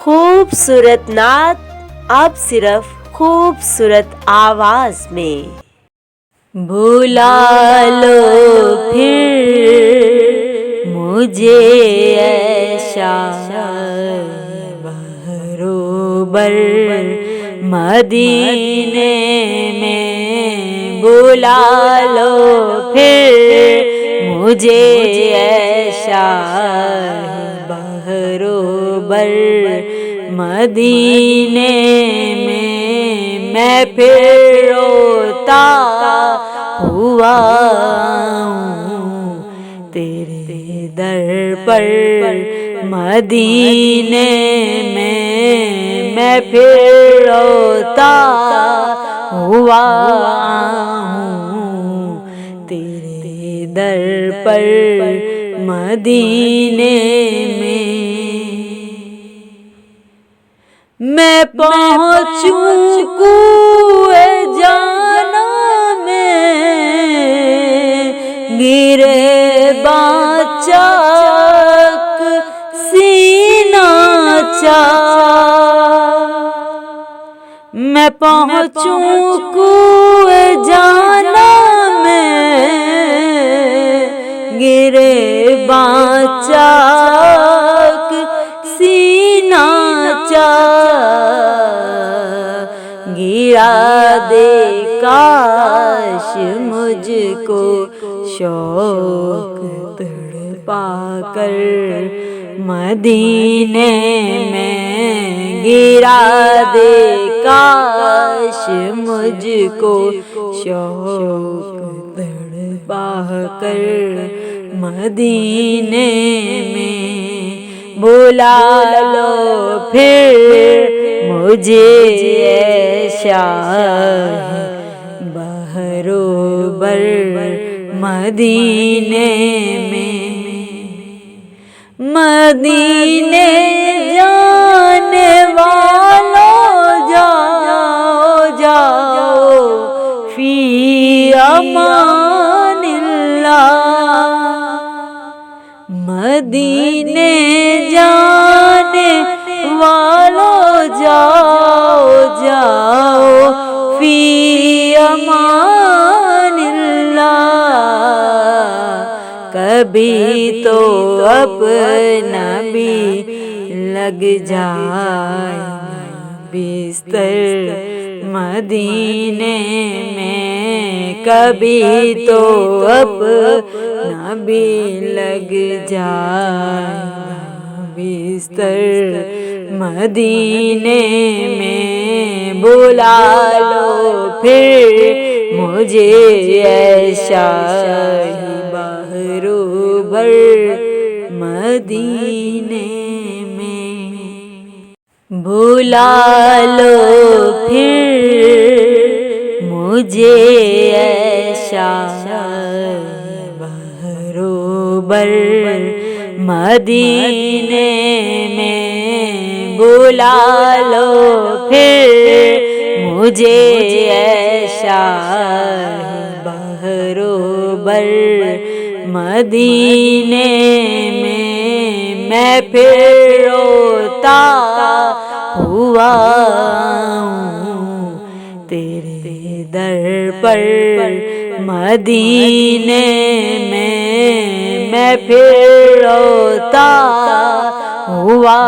خوبصورت نعت اب صرف خوبصورت آواز میں۔ بھلا لو پھر مجھے اے شاہ بہروبر مدینے میں، بھلا لو پھر مجھے اے شاہ بہروبر مدینے میں پھر روتا ہوا ہوں تیرے در پر مدینے میں پھر روتا ہوا ہوں تیرے در پر مدینے میں پہنچوں کوئے جانا میں، گرے باچاک سینہ چاک، میں پہنچوں کوئے جانا میں، گرے باچاک سینہ چاک، گرا دے کاش مجھ کو شوق تڑپا کر مدینے میں، گرا دے کاش مجھ کو شوق تڑپا کر مدینے میں، بھلا لو پھر مجھے اے شاہ بہروبر مدینے میں، مدینے جانے والوں جاؤ جاؤ فی امان اللہ، مدینے جانے والوں جاؤ جاؤ فی امان اللہ، کبھی تو اپنا بھی لگ جائے بستر مدینے میں، کبھی تو اپنا بھی لگ جائے بستر مدینے میں، بھلا لو پھر مجھے اے شاہ بہروبر مدینے میں، بھلا لو پھر مجھے اے شاہ بہروبر مدینے میں، بھلا لو پھر مجھے اے شاہ بہروبر مدینے میں پھر روتا ہوا ہوں تیرے در پر مدینے میں پھر روتا ہوا